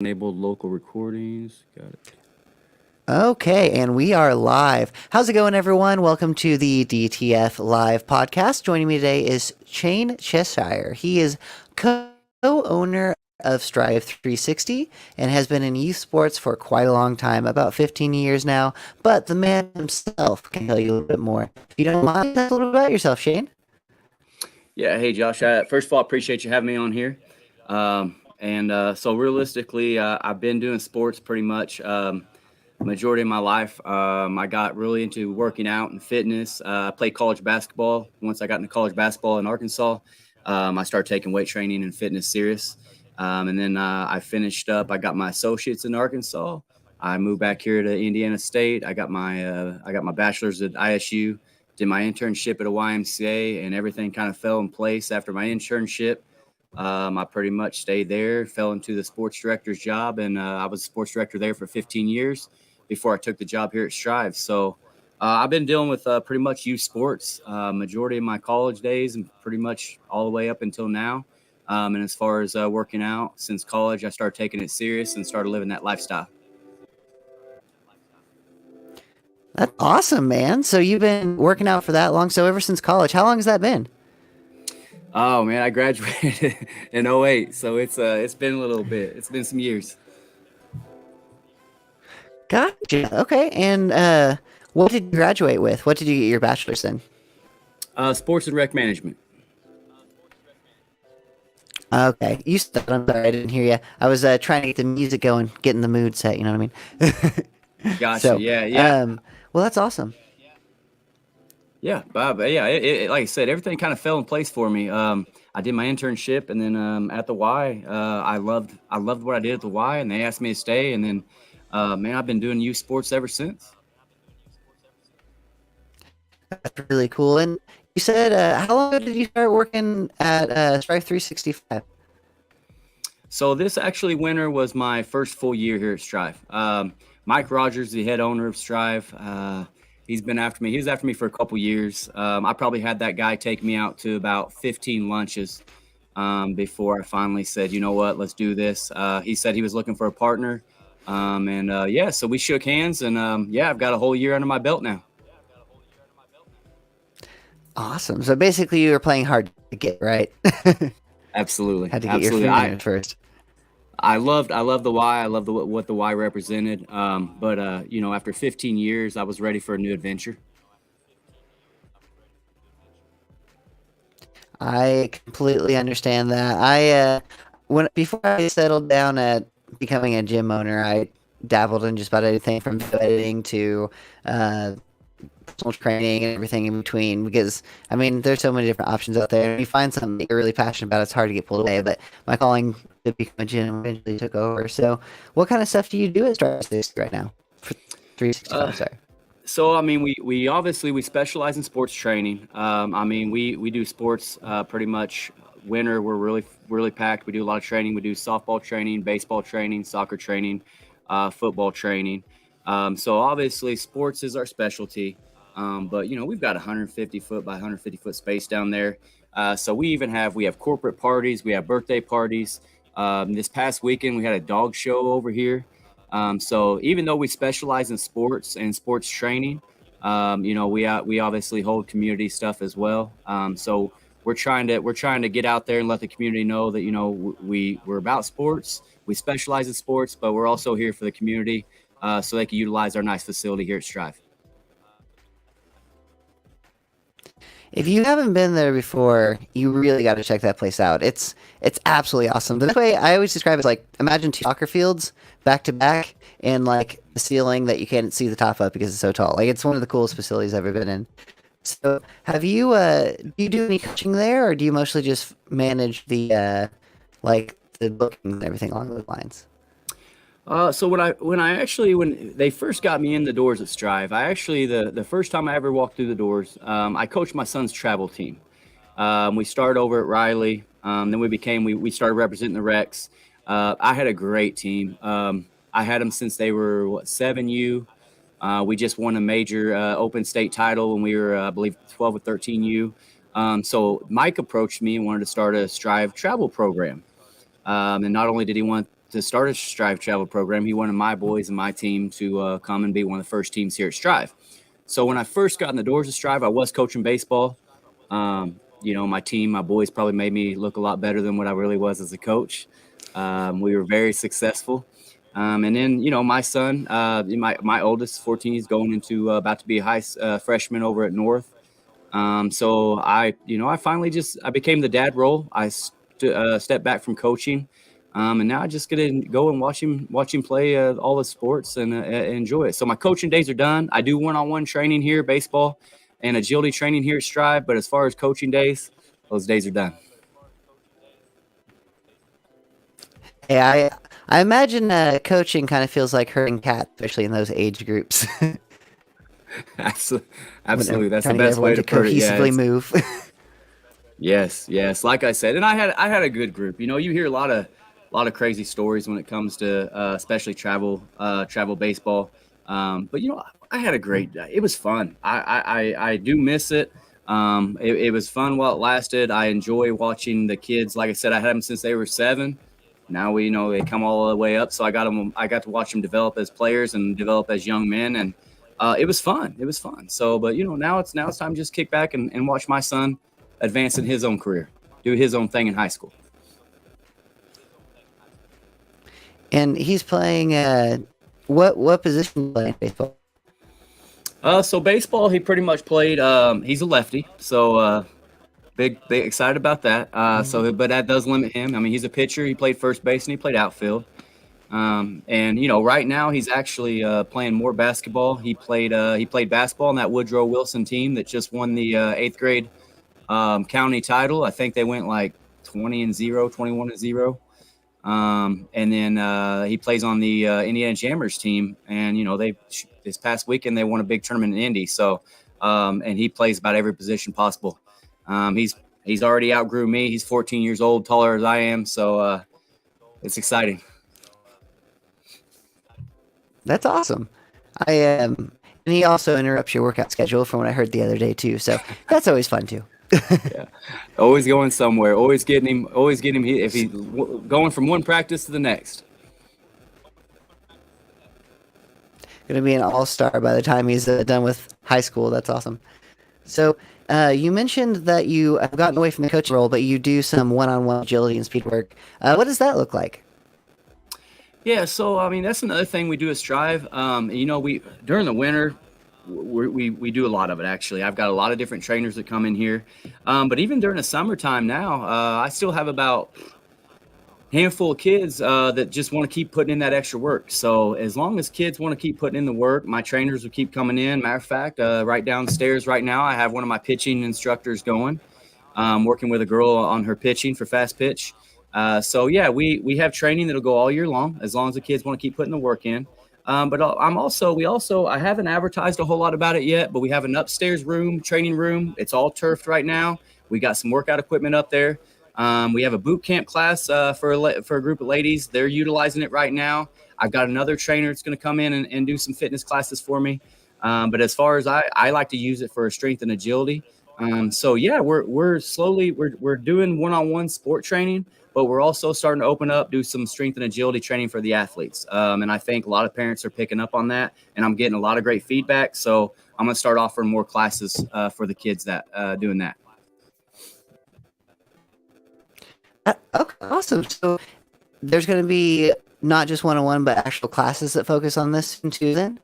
Enabled local recordings. Got it. Okay, and we are live. How's it going, everyone? Welcome to the DTF Live podcast. Joining me today is Shane Cesshir. He is co-owner of Strive 360 and has been in youth sports for quite a long time, about 15 years now. But the man himself can tell you a little bit more. If you don't mind, tell us a little bit about yourself, Shane. Yeah. Hey, Josh. First of all, I appreciate you having me on here. So realistically, I've been doing sports pretty much majority of my life. I got really into working out and fitness. I played college basketball. Once I got into college basketball in Arkansas, I started taking weight training and fitness serious. And then I finished up. I got my associates in Arkansas. I moved back here to Indiana State. I got my bachelor's at ISU. Did my internship at a YMCA, and everything kind of fell in place after my internship. I pretty much stayed there, fell into the sports director's job, and I was a sports director there for 15 years before I took the job here at Strive. So I've been dealing with pretty much youth sports majority of my college days and pretty much all the way up until now. And as far as working out since college, I started taking it serious and started living that lifestyle. That's awesome, man. So you've been working out for that long? So ever since college, how long has that been? Oh man, I graduated in '08, so it's been a little bit. It's been some years. Gotcha. Okay, and what did you graduate with? What did you get your bachelor's in? Sports and rec management. Okay, you said. I'm sorry, I didn't hear you. I was trying to get the music going, getting the mood set. You know what I mean? Gotcha. so, Yeah, yeah. um, well, that's awesome. Yeah, Bob. Yeah, like I said, everything kind of fell in place for me. I did my internship, and then at the Y, I loved what I did at the Y, and they asked me to stay, and then man, I've been doing youth sports ever since. That's really cool. And you said, how long ago did you start working at Strive 365? So this actually winter was my first full year here at Strive. Mike Rogers, the head owner of Strive, he's been after me. He was after me for a couple years. I probably had that guy take me out to about 15 lunches before I finally said, you know what, let's do this. He said he was looking for a partner. Yeah, so we shook hands, and yeah, I've got a whole year under my belt now. Awesome. So basically, you were playing hard to get, right? Absolutely, Had to get your absolutely. foot in I it first. I loved the Y. I loved what the Y represented. But after 15 years, I was ready for a new adventure. I completely understand that. When before I settled down at becoming a gym owner, I dabbled in just about anything from video editing to uh, personal training and everything in between. Because I mean, there's so many different options out there. And you find something that you're really passionate about, it's hard to get pulled away. But my calling to become a gym eventually took over. So, what kind of stuff do you do at Star right now? For Uh, 365, sorry. so I mean, we obviously we specialize in sports training. I mean, we do sports pretty much. Winter, we're really packed. We do a lot of training. We do softball training, baseball training, soccer training, football training. So obviously, sports is our specialty. But we've got 150 foot by 150 foot space down there. So we have corporate parties, we have birthday parties. This past weekend we had a dog show over here. So even though we specialize in sports and sports training, we obviously hold community stuff as well. So we're trying to get out there and let the community know that we're about sports. We specialize in sports, but we're also here for the community, so they can utilize our nice facility here at Strive. If you haven't been there before, you really got to check that place out. It's absolutely awesome. The best way I always describe it is like imagine two soccer fields back to back and like the ceiling that you can't see the top of because it's so tall. Like it's one of the coolest facilities I've ever been in. So, have you do you do any coaching there, or do you mostly just manage the like the bookings and everything along those lines? So when they first got me in the doors at Strive, I actually the first time I ever walked through the doors, I coached my son's travel team. We started over at Riley, then we started representing the Rex. I had a great team. I had them since they were 7U. We just won a major open state title when we were, I believe, 12 or 13U. So Mike approached me and wanted to start a Strive travel program. And not only did he want to start a Strive travel program. He wanted my boys and my team to come and be one of the first teams here at Strive. So when I first got in the doors of Strive, I was coaching baseball. My team, my boys probably made me look a lot better than what I really was as a coach. We were very successful. And then, my son, my oldest, 14, he's going into about to be a high freshman over at North. So I finally I became the dad role. I stepped back from coaching, and now I just get to go and watch him play all the sports and enjoy it. So my coaching days are done. I do one-on-one training here, baseball and agility training here at Strive. But as far as coaching days, those days are done. Hey, I imagine coaching kind of feels like herding cats, especially in those age groups. Absolutely, When absolutely. That's the trying to get best way everyone to to put it. Yeah, cohesively move. yes, yes. Like I said, and I had a good group. You hear a lot of crazy stories when it comes to especially travel baseball. But I had a great. It was fun. I do miss it. It was fun while it lasted. I enjoy watching the kids. Like I said, I had them since they were 7. Now they come all the way up. So I got them. I got to watch them develop as players and develop as young men, and it was fun. It was fun. So, but now it's time to just kick back and watch my son advance in his own career, do his own thing in high school. And he's playing what position do you play in baseball? So baseball, he pretty much played. He's a lefty, so big excited about that. But that does limit him. I mean, he's a pitcher. He played first base and he played outfield. And right now he's actually playing more basketball. He played basketball on that Woodrow Wilson team that just won the eighth grade county title. I think they went like 20-0, 21-0. And then he plays on the Indiana Jammers team, and they this past weekend they won a big tournament in Indy. So, and he plays about every position possible. He's already outgrew me. He's 14 years old, taller as I am. So it's exciting. That's awesome. And he also interrupts your workout schedule from what I heard the other day too. So that's always fun too. Yeah, always going somewhere. Always getting him. Always getting him. If he's going from one practice to the next. Going to be an all-star by the time he's done with high school. That's awesome. So you mentioned that you have gotten away from the coaching role, but you do some one-on-one agility and speed work. What does that look like? Yeah, so I mean that's another thing we do at Strive. We during the winter we do a lot of it actually. I've got a lot of different trainers that come in here, but even during the summertime now, I still have about handful of kids that just want to keep putting in that extra work. So as long as kids want to keep putting in the work, my trainers will keep coming in. Matter of fact, right downstairs right now, I have one of my pitching instructors going, working with a girl on her pitching for fast pitch. So yeah, we have training that'll go all year long as long as the kids want to keep putting the work in. But I haven't advertised a whole lot about it yet, but we have an upstairs room, training room. It's all turfed right now. We got some workout equipment up there. We have a boot camp class for a group of ladies. They're utilizing it right now. I've got another trainer that's going to come in and do some fitness classes for me. But as far as I like to use it for strength and agility. So yeah, we're doing one-on-one sport training, but we're also starting to open up, do some strength and agility training for the athletes. And I think a lot of parents are picking up on that, and I'm getting a lot of great feedback. So I'm going to start offering more classes for the kids that doing that. Okay, awesome. So there's going to be not just one-on-one, but actual classes that focus on this too. Then.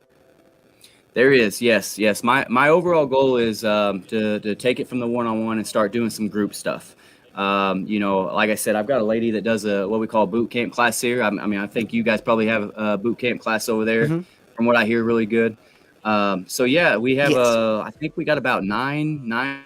There is, yes, yes. My overall goal is to take it from the one-on-one and start doing some group stuff. Like I said, I've got a lady that does what we call boot camp class here. I think you guys probably have a boot camp class over there, from what I hear, really good. So yeah, we have Yes. I think we got about nine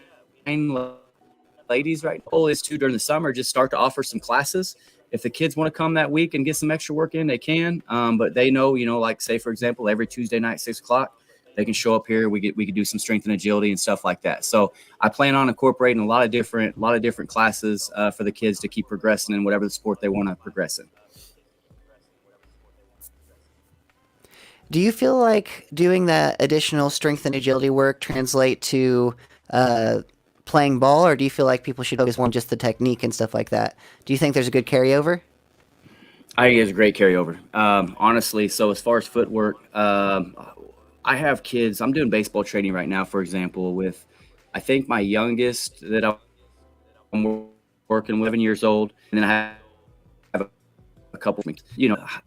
ladies right now. Goal is to during the summer just start to offer some classes. If the kids want to come that week and get some extra work in, they can. But they know, like say for example, every Tuesday night, 6 o'clock. They can show up here. We could do some strength and agility and stuff like that. So I plan on incorporating a lot of different classes for the kids to keep progressing in whatever the sport they want to progress in. Do you feel like doing that additional strength and agility work translate to playing ball, or do you feel like people should focus more on just the technique and stuff like that? Do you think there's a good carryover? I think it's a great carryover. Honestly, so as far as footwork, I have kids. I'm doing baseball training right now, for example, with I think my youngest that I'm working with, 11 years old, and then I have a couple of me.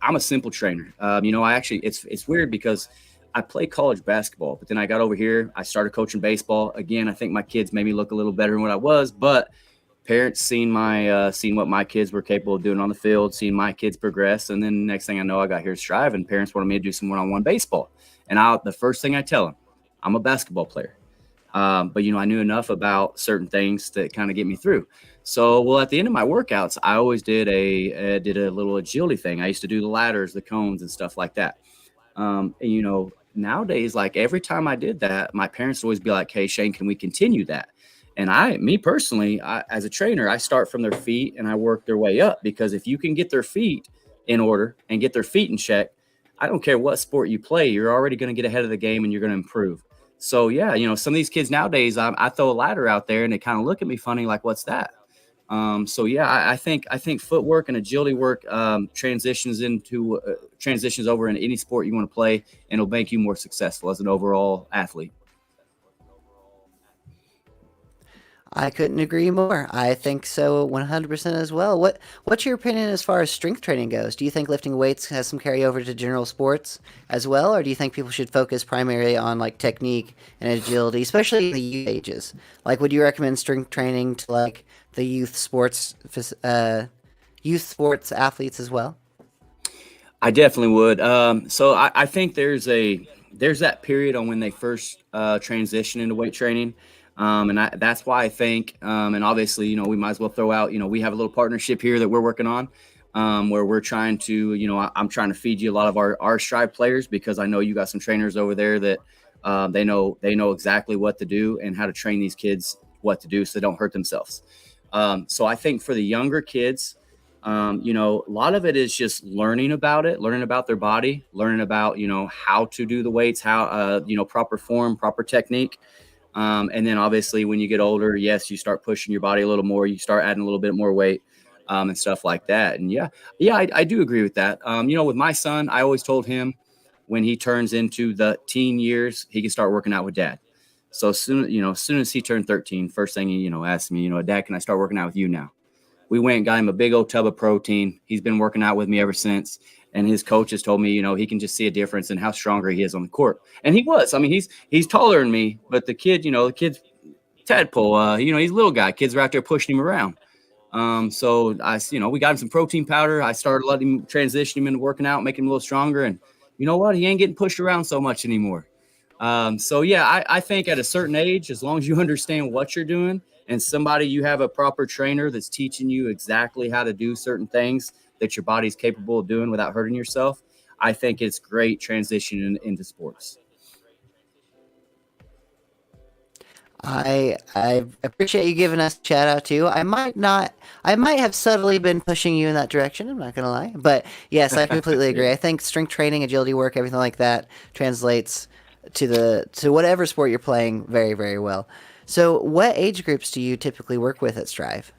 I'm a simple trainer. I actually it's weird because I play college basketball, but then I got over here. I started coaching baseball again. I think my kids made me look a little better than what I was, but parents seen what my kids were capable of doing on the field, seen my kids progress, and then next thing I know, I got here to Strive, and parents wanted me to do some one-on-one baseball. And the first thing I tell them, I'm a basketball player. But I knew enough about certain things that kind of get me through. So, well, at the end of my workouts, I always did a little agility thing. I used to do the ladders, the cones, and stuff like that. And nowadays, like every time I did that, my parents would always be like, "Hey, Shane, can we continue that?" And me personally, as a trainer, I start from their feet and I work their way up because if you can get their feet in order and get their feet in check, I don't care what sport you play, you're already going to get ahead of the game and you're going to improve. So yeah, some of these kids nowadays, I throw a ladder out there and they kind of look at me funny, like, "What's that?" So yeah, I think footwork and agility work transitions over into any sport you want to play, and it'll make you more successful as an overall athlete. I couldn't agree more. I think so 100% as well. What's your opinion as far as strength training goes? Do you think lifting weights has some carryover to general sports as well, or do you think people should focus primarily on like technique and agility, especially in the youth ages? Like, would you recommend strength training to like the youth sports athletes as well? I definitely would. So I think there's that period on when they first transition into weight training, that's why I think, and obviously, we might as well throw out, we have a little partnership here that we're working on, where we're trying to, I'm trying to feed you a lot of our Strive players because I know you got some trainers over there that they know exactly what to do and how to train these kids what to do so they don't hurt themselves. So I think for the younger kids, a lot of it is just learning about it, learning about their body, learning about, how to do the weights, how, proper form, proper technique. And then obviously when you get older, yes, you start pushing your body a little more, you start adding a little bit more weight, and stuff like that. And yeah, I do agree with that. With my son, I always told him when he turns into the teen years, he can start working out with dad. So as soon as he turned 13, first thing he, asked me, "Dad, can I start working out with you now?" We went and got him a big old tub of protein. He's been working out with me ever since. And his coaches told me, he can just see a difference in how stronger he is on the court. And he was. I mean, he's taller than me, but the kid's tadpole. He's a little guy. Kids are out there pushing him around. So we got him some protein powder. I started letting him transition him into working out, making him a little stronger. And you know what? He ain't getting pushed around so much anymore. So yeah, I think at a certain age, as long as you understand what you're doing and you have a proper trainer that's teaching you exactly how to do certain things that your body's capable of doing without hurting yourself, I think it's great transitioning into sports. I appreciate you giving us a shout out too. I might have subtly been pushing you in that direction. I'm not gonna lie, but yes, I completely agree. Yeah. I think strength training, agility work, everything like that translates to whatever sport you're playing very very well. So, what age groups do you typically work with at Strive?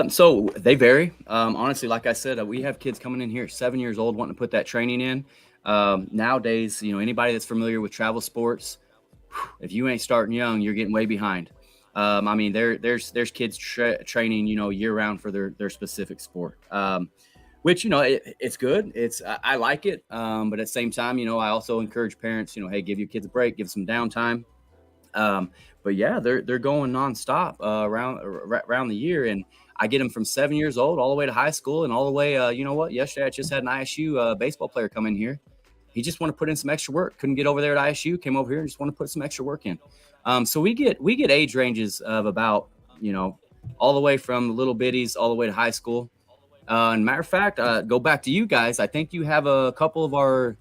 So they vary. Honestly, like I said, we have kids coming in here 7 years old wanting to put that training in. Nowadays, anybody that's familiar with travel sports, if you ain't starting young, you're getting way behind. I mean, there's kids training, year round for their specific sport. Which it's good. I like it. But at the same time, I also encourage parents, hey, give your kids a break, give some downtime. Um, but yeah, they're going nonstop around the year, and I get them from 7 years old all the way to high school and all the way. You know what? Yesterday I just had an ISU baseball player come in here. He just wanted to put in some extra work. Couldn't get over there at ISU. Came over here and just want to put some extra work in. So we get age ranges of about all the way from little bitties all the way to high school. And matter of fact, go back to you guys. I think you have a couple of our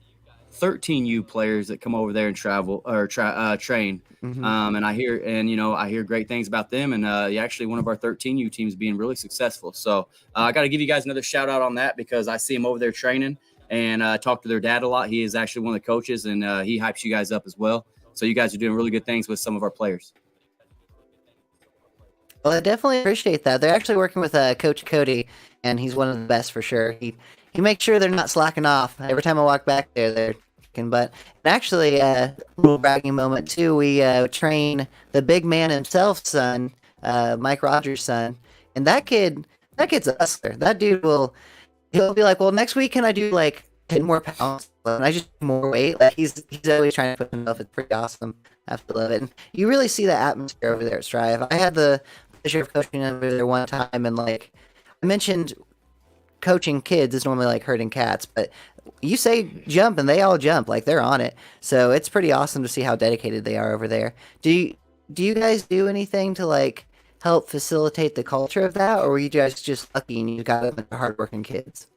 13U players that come over there and travel or train. Hmm. And I hear great things about them. And actually, one of our 13U teams being really successful. So I got to give you guys another shout out on that because I see them over there training and talk to their dad a lot. He is actually one of the coaches, and he hypes you guys up as well. So you guys are doing really good things with some of our players. Well, I definitely appreciate that. They're actually working with Coach Cody, and he's one of the best for sure. He makes sure they're not slacking off. Every time I walk back there, they're kicking butt. And actually, little bragging moment too. We train the big man himself, son, Mike Rogers' son, and that kid's a hustler. That dude he'll be like, well, next week can I do like 10 more pounds? And I just do more weight. Like he's always trying to push himself. It's pretty awesome. I have to love it. And you really see the atmosphere over there at Strive. I had the pleasure of coaching over there one time, and like I mentioned, coaching kids is normally like herding cats, but you say jump and they all jump, like they're on it. So it's pretty awesome to see how dedicated they are over there. Do you guys do anything to like help facilitate the culture of that, or were you guys just lucky and you got a bunch of hardworking kids?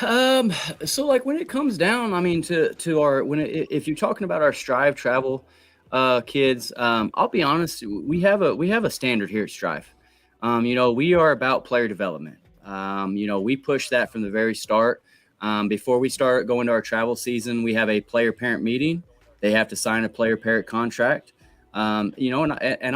Um, so like when it comes down, I mean, to our if you're talking about our Strive Travel kids, I'll be honest, we have a standard here at Strive. We are about player development. We push that from the very start. Before we start going to our travel season, we have a player parent meeting. They have to sign a player parent contract. And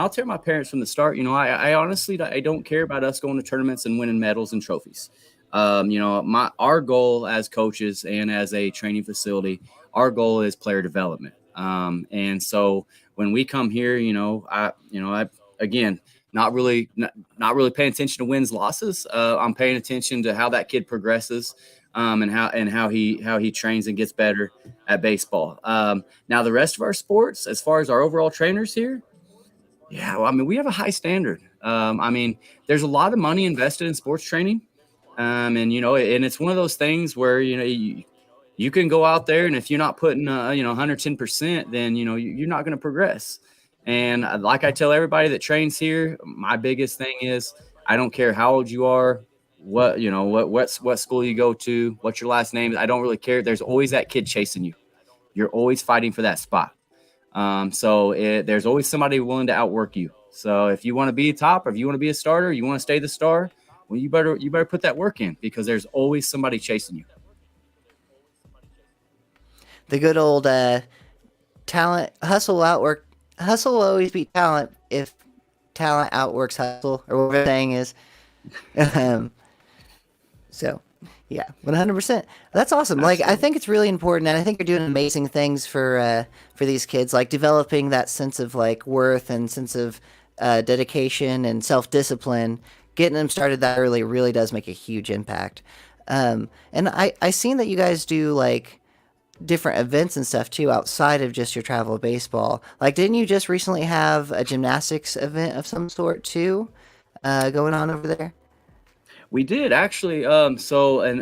I'll tell my parents from the start. I honestly I don't care about us going to tournaments and winning medals and trophies. My our goal as coaches and as a training facility, our goal is player development. And so when we come here, I again not really paying attention to wins losses. I'm paying attention to how that kid progresses, and how he trains and gets better at baseball. Now the rest of our sports, as far as our overall trainers here, yeah, well, I mean we have a high standard. I mean there's a lot of money invested in sports training. And it's one of those things where you can go out there, and if you're not putting 110%, then you're not going to progress. And like I tell everybody that trains here, my biggest thing is I don't care how old you are, what school you go to, what your last name is. I don't really care. There's always that kid chasing you. You're always fighting for that spot. There's always somebody willing to outwork you. So if you want to be a top, or if you want to be a starter, you want to stay the star, well, you better put that work in, because there's always somebody chasing you. The good old talent hustle will always beat talent if talent outworks hustle, or whatever the saying is. Um, So, yeah, 100%. That's awesome. Like, I Absolutely. think it's really important, and I think you're doing amazing things for these kids, like developing that sense of like worth and sense of dedication and self discipline. Getting them started that early really does make a huge impact. And I seen that you guys do like different events and stuff too outside of just your travel baseball. Like, didn't you just recently have a gymnastics event of some sort too, going on over there? We did actually. And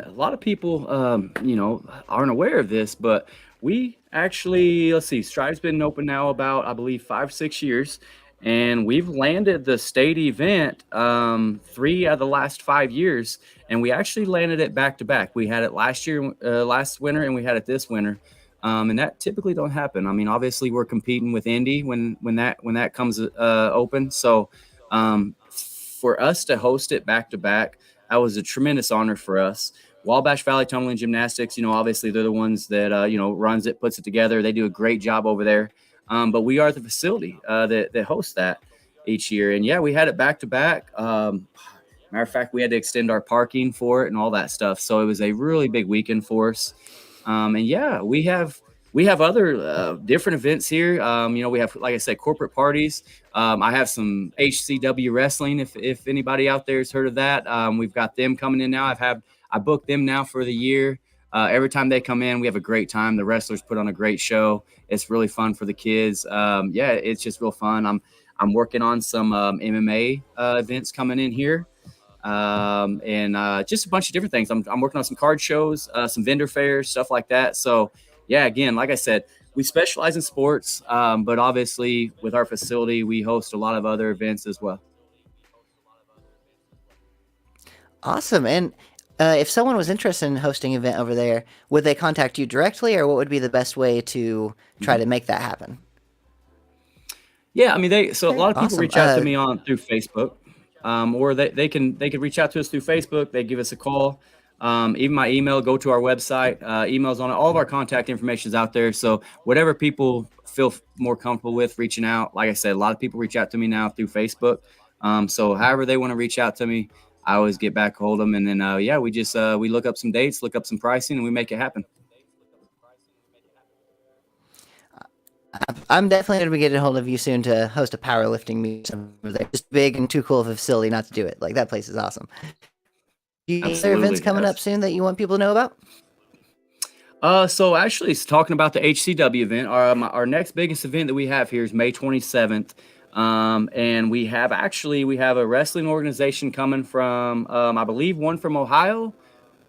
a lot of people, aren't aware of this, but we actually, let's see, Strive's been open now about, I believe, 5, 6 years, and we've landed the state event 3 out of the last 5 years, and we actually landed it back to back. We had it last year, last winter, and we had it this winter. And that typically don't happen. I mean, obviously, we're competing with Indy when that comes open. So, for us to host it back to back, that was a tremendous honor for us. Wabash Valley Tumbling Gymnastics, obviously they're the ones that runs it, puts it together. They do a great job over there. But we are the facility that hosts that each year. And yeah, we had it back to back. Matter of fact, we had to extend our parking for it and all that stuff. So it was a really big weekend for us. And yeah, we have other different events here. We have, like I said, corporate parties. I have some HCW wrestling. If anybody out there has heard of that, we've got them coming in now. I booked them now for the year. Every time they come in, we have a great time. The wrestlers put on a great show. It's really fun for the kids. Yeah, it's just real fun. I'm working on some MMA events coming in here, and just a bunch of different things. I'm working on some card shows, some vendor fairs, stuff like that. So, yeah, again, like I said, we specialize in sports, but obviously with our facility, we host a lot of other events as well. Awesome. And if someone was interested in hosting an event over there, would they contact you directly, or what would be the best way to try Mhm. to make that happen? Yeah, I mean, a Okay, lot of people awesome. reach out to me on through Facebook, or they can reach out to us through Facebook. They give us a call. Even my email, go to our website. Emails on it. All of our contact information is out there. So whatever people feel more comfortable with reaching out. Like I said, a lot of people reach out to me now through Facebook. So however they want to reach out to me, I always get back hold of them. And then yeah, we just we look up some dates, look up some pricing, and we make it happen. I'm definitely going to be getting a hold of you soon to host a powerlifting meet over there. Just big and too cool of a facility not to do it. Like that place is awesome. Do you have other events Absolutely. coming up soon that you want people to know about? So actually, it's talking about the HCW event. Our next biggest event that we have here is May 27th. And we have a wrestling organization coming from, I believe one from Ohio,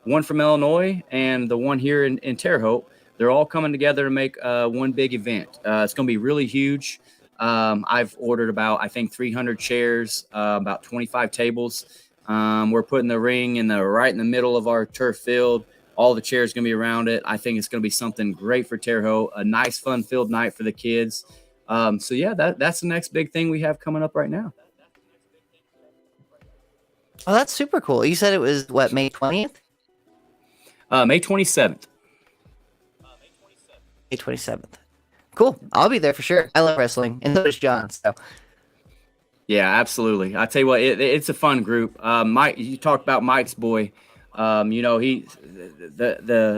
one from Illinois, and the one here in Terre Haute. They're all coming together to make one big event. It's going to be really huge. I've ordered about, I think, 300 chairs, about 25 tables. We're putting the ring right in the middle of our turf field. All the chairs going to be around it. I think it's going to be something great for Terre Haute, a nice, fun-filled night for the kids. So yeah, that's the next big thing we have coming up right now. Oh, that's super cool. You said it was what, May 20th? May 27th. May 27th. Cool. I'll be there for sure. I love wrestling, and so does John. So Yeah, absolutely. I tell you what, it's a fun group. Mike, you talked about Mike's boy. He the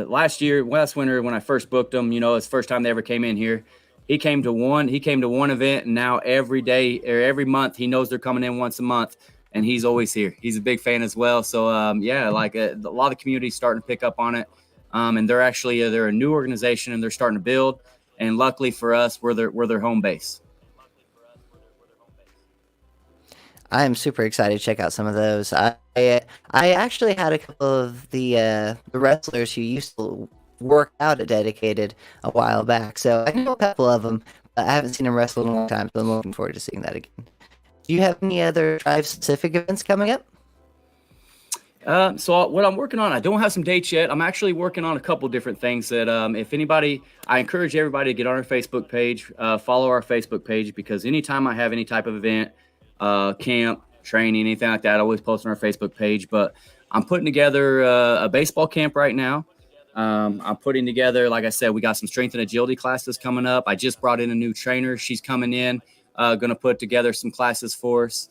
last winter when I first booked him, it's the first time they ever came in here. He came to one event, and now every day or every month he knows they're coming in once a month, and he's always here. He's a big fan as well. So yeah, like a lot of communities starting to pick up on it. And they're a new organization and they're starting to build. And luckily for us, we're their home base. I am super excited to check out some of those. I actually had a couple of the wrestlers who used to work out at Dedicated a while back, so I know a couple of them. But I haven't seen them wrestle in a long time, so I'm looking forward to seeing that again. Do you have any other tribe specific events coming up? So what I'm working on, I don't have some dates yet. I'm actually working on a couple different things that, if anybody, I encourage everybody to get on our Facebook page, follow our Facebook page, because anytime I have any type of event, camp, training, anything like that, I always post on our Facebook page. But I'm putting together a baseball camp right now. I'm putting together, like I said, we got some strength and agility classes coming up. I just brought in a new trainer. She's coming in, going to put together some classes for us.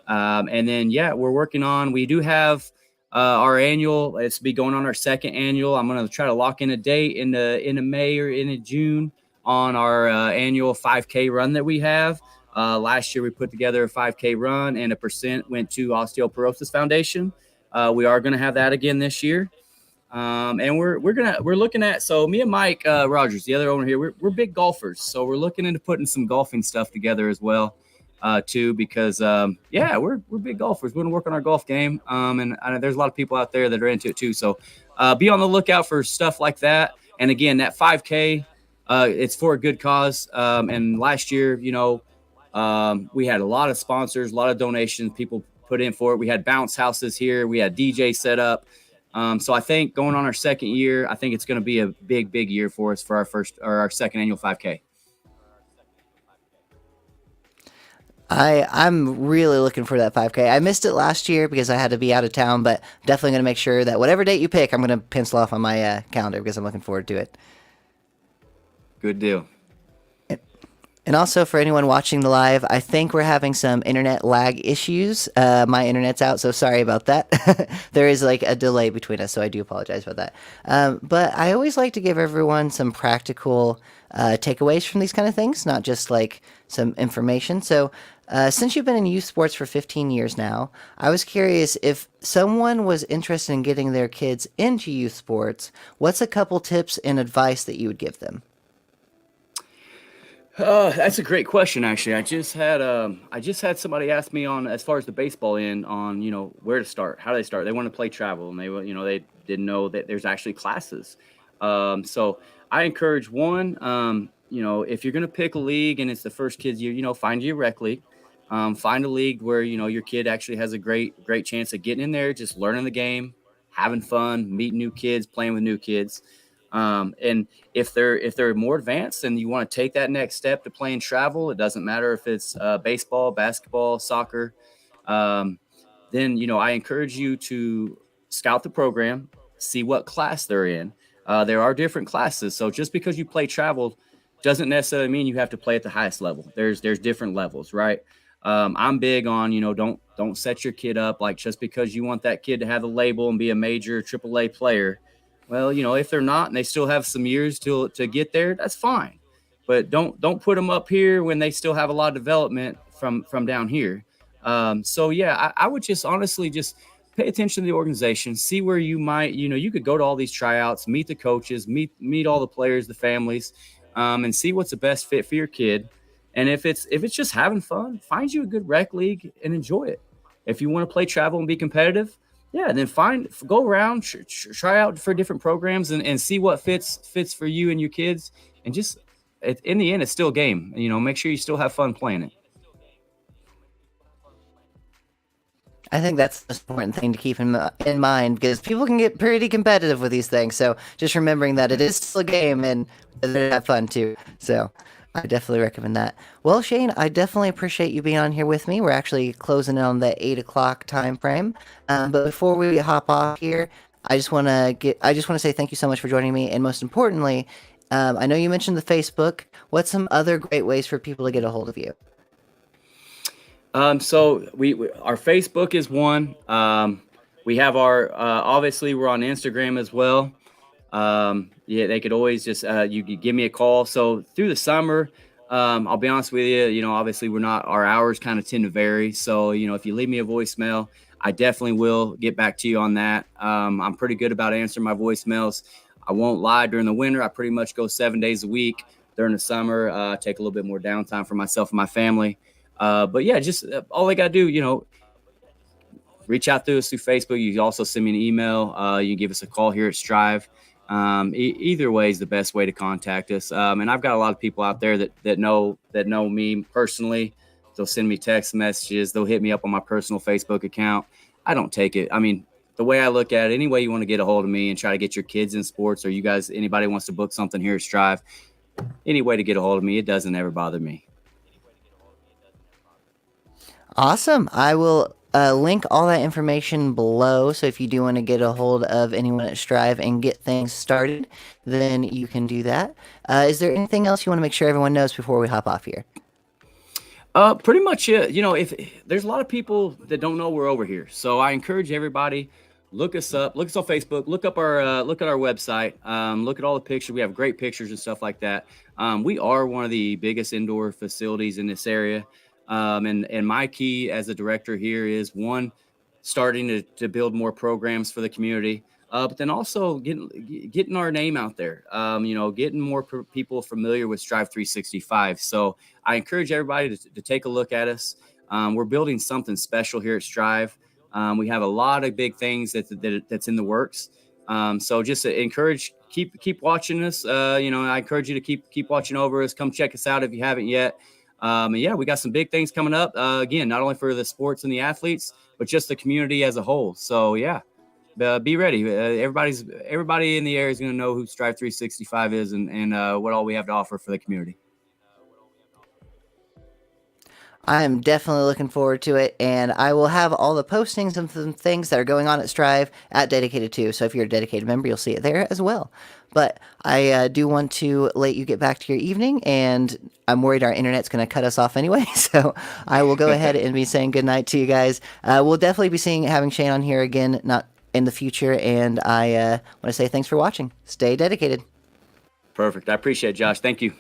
And then, yeah, we do have our annual. It's be going on our second annual. I'm going to try to lock in a date in the May or in the June on our annual 5K run that we have. Last year we put together a 5K run, and a percent went to Osteoporosis Foundation. We are going to have that again this year. And we're looking at, so me and Mike Rogers, the other owner here, we're big golfers, so we're looking into putting some golfing stuff together as well, too, because yeah, we're big golfers. We're gonna work on our golf game, and there's a lot of people out there that are into it too. So be on the lookout for stuff like that. And again, that 5K, it's for a good cause. And last year, we had a lot of sponsors, a lot of donations, people put in for it. We had bounce houses here, we had DJ set up. So I think going on our second year, I think it's going to be a big year for us for our second annual 5K. I'm really looking for that 5K. I missed it last year because I had to be out of town, but definitely going to make sure that whatever date you pick, I'm going to pencil off on my calendar because I'm looking forward to it. Good deal. And also for anyone watching the live, I think we're having some internet lag issues. My internet's out, so sorry about that. There is like a delay between us, so I do apologize about that. But I always like to give everyone some practical takeaways from these kind of things, not just like some information. So since you've been in youth sports for 15 years now, I was curious if someone was interested in getting their kids into youth sports, what's a couple tips and advice that you would give them? That's a great question. Actually, I just had somebody ask me on, as far as the baseball end, on where to start, how do they start. They want to play travel, and they didn't know that there's actually classes. So I encourage one, if you're gonna pick a league and it's the first kids year, find you a rec league. Find a league where your kid actually has a great chance of getting in there, just learning the game, having fun, meeting new kids, playing with new kids. And if they're more advanced and you want to take that next step to playing travel, it doesn't matter if it's baseball, basketball, soccer. Um, then I encourage you to scout the program, see what class they're in. There are different classes, so just because you play travel doesn't necessarily mean you have to play at the highest level. There's different levels, right? I'm big on, don't set your kid up like just because you want that kid to have a label and be a major AAA player. Well, if they're not and they still have some years to get there, that's fine. But don't put them up here when they still have a lot of development from down here. So yeah, I would just honestly just pay attention to the organization, see where you might, you could go to all these tryouts, meet the coaches, meet all the players, the families, and see what's the best fit for your kid. And if it's just having fun, find you a good rec league and enjoy it. If you want to play travel and be competitive, yeah, then go around, try out for different programs and see what fits for you and your kids. And just in the end, it's still a game. Make sure you still have fun playing it. I think that's the most important thing to keep in mind because people can get pretty competitive with these things. So just remembering that it is still a game and they have fun too. So I definitely recommend that. Well, Shane, I definitely appreciate you being on here with me. We're actually closing in on the 8 o'clock time frame. But before we hop off here, I just want to say thank you so much for joining me, and most importantly, I know you mentioned the Facebook. What's some other great ways for people to get a hold of you? So our Facebook is one. We have our obviously we're on Instagram as well. Yeah, they could always just you could give me a call. So through the summer, I'll be honest with you. Obviously we're not our hours kind of tend to vary. So if you leave me a voicemail, I definitely will get back to you on that. I'm pretty good about answering my voicemails. I won't lie. During the winter, I pretty much go 7 days a week. During the summer, take a little bit more downtime for myself and my family. But yeah, just all they got to do, reach out to us through Facebook. You can also send me an email. You can give us a call here at Strive. Either way is the best way to contact us. And I've got a lot of people out there that know me personally. They'll send me text messages. They'll hit me up on my personal Facebook account. I don't take it. I mean, the way I look at it, any way you want to get a hold of me and try to get your kids in sports, or you guys, anybody wants to book something here at Strive, any way to get a hold of me, it doesn't ever bother me. Awesome. I will link all that information below. So if you do want to get a hold of anyone at Strive and get things started, then you can do that. Is there anything else you want to make sure everyone knows before we hop off here? Pretty much, if there's a lot of people that don't know we're over here, so I encourage everybody, look us on Facebook, look at our website, look at all the pictures. We have great pictures and stuff like that. We are one of the biggest indoor facilities in this area. And my key as a director here is one, starting to build more programs for the community, but then also getting our name out there, getting more people familiar with Strive 365. So I encourage everybody to take a look at us. We're building something special here at Strive. We have a lot of big things that's in the works. So just to encourage, keep watching us. I encourage you to keep watching over us. Come check us out if you haven't yet. And yeah, we got some big things coming up. Again, not only for the sports and the athletes, but just the community as a whole. So yeah, be ready. Everybody in the area is going to know who Strive 365 is and what all we have to offer for the community. I'm definitely looking forward to it, and I will have all the postings and some things that are going on at Strive at Dedicated too. So if you're a dedicated member, you'll see it there as well. But I do want to let you get back to your evening, and I'm worried our internet's going to cut us off anyway. So I will go ahead and be saying goodnight to you guys. We'll definitely be having Shane on here again, not in the future. And I want to say thanks for watching. Stay dedicated. Perfect. I appreciate it, Josh. Thank you.